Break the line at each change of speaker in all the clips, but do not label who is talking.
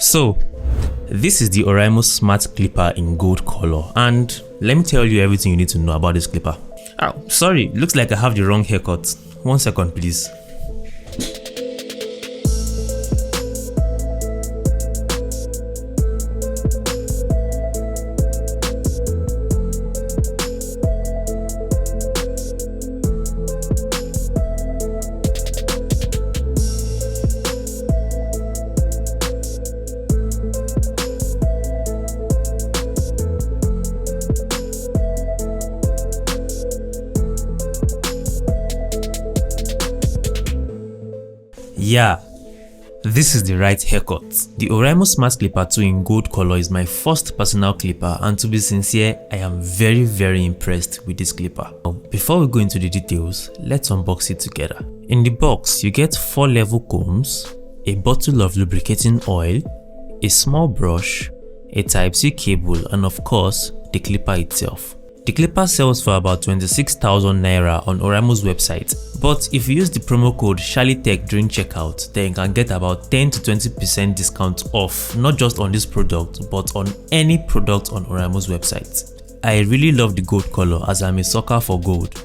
So this is the Oraimo Smart Clipper in gold color, and let me tell you everything you need to know about this clipper. Oh, sorry, looks like I have the wrong haircut. 1 second please. Yeah, this is the right haircut. The Oraimo Smart Clipper 2 in gold color is my first personal clipper, and to be sincere, I am very impressed with this clipper. Before we go into the details, let's unbox it together. In the box, you get 4 level combs, a bottle of lubricating oil, a small brush, a Type-C cable, and of course, the clipper itself. The clipper sells for about 26,000 naira on Oraimo's website, but if you use the promo code SHALITECH during checkout, then you can get about 10 to 20% discount off, not just on this product, but on any product on Oraimo's website. I really love the gold color as I'm a sucker for gold.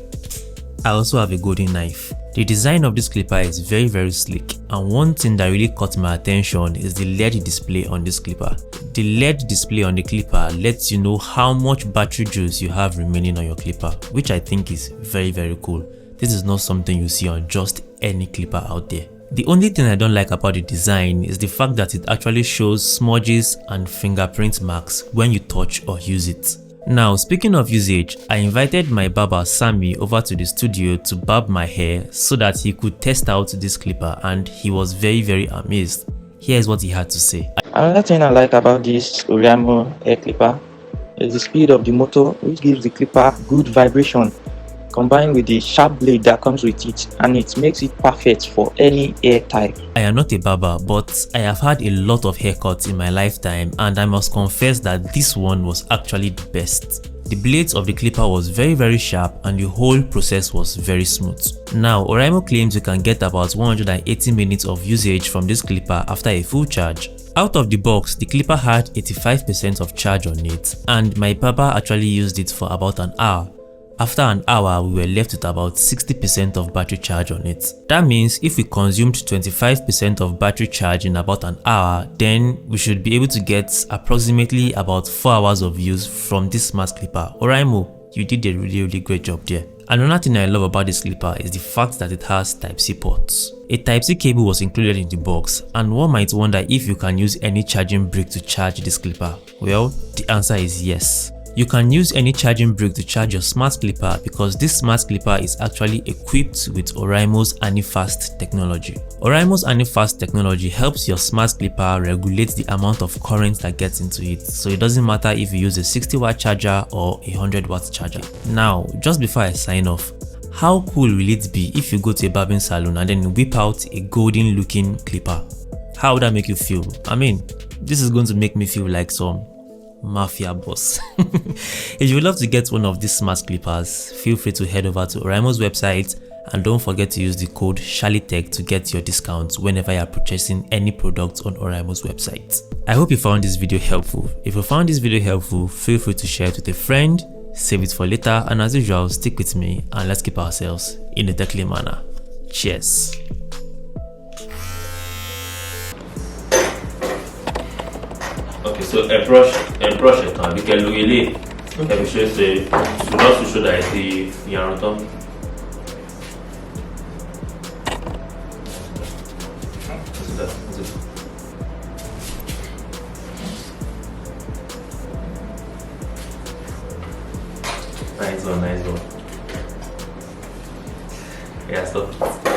I also have a golden knife. The design of this clipper is very sleek, and one thing that really caught my attention is the LED display on this clipper. The LED display on the clipper lets you know how much battery juice you have remaining on your clipper, which I think is very cool. This is not something you see on just any clipper out there. The only thing I don't like about the design is the fact that it actually shows smudges and fingerprint marks when you touch or use it. Now, speaking of usage, I invited my barber Sammy over to the studio to barb my hair so that he could test out this clipper, and he was very amazed. Here's what he had to say.
Another thing I like about this Oraimo hair clipper is the speed of the motor, which gives the clipper good vibration, combined with the sharp blade that comes with it, and it makes it perfect for any hair type.
I am not a barber, but I have had a lot of haircuts in my lifetime, and I must confess that this one was actually the best. The blades of the clipper was very sharp, and the whole process was very smooth. Now, Oraimo claims you can get about 180 minutes of usage from this clipper after a full charge. Out of the box, the clipper had 85% of charge on it, and my barber actually used it for about an hour. After an hour, we were left with about 60% of battery charge on it. That means if we consumed 25% of battery charge in about an hour, then we should be able to get approximately about 4 hours of use from this smart clipper. Oraimo, you did a really great job there. Another thing I love about this clipper is the fact that it has Type-C ports. A Type-C cable was included in the box, and one might wonder if you can use any charging brick to charge this clipper. Well, the answer is yes. You can use any charging brick to charge your smart clipper because this smart clipper is actually equipped with Oraimo's AnyFast technology. Oraimo's AnyFast technology helps your smart clipper regulate the amount of current that gets into it, so it doesn't matter if you use a 60-watt charger or a 100-watt charger. Now, just before I sign off, how cool will it be if you go to a barbing salon and then whip out a golden looking clipper? How would that make you feel? I mean, this is going to make me feel like some mafia boss. If you would love to get one of these smart clippers, feel free to head over to Oraimo's website, and don't forget to use the code SHALITECH to get your discounts whenever you are purchasing any product on Oraimo's website. I hope you found this video helpful. If you found this video helpful, feel free to share it with a friend, save it for later, and as usual, stick with me and let's keep ourselves in a techly manner. Cheers. Okay, so a brush it now. We can look at it. Okay, we should say, so not to show that it's the yarn. Nice one. Yeah, stop.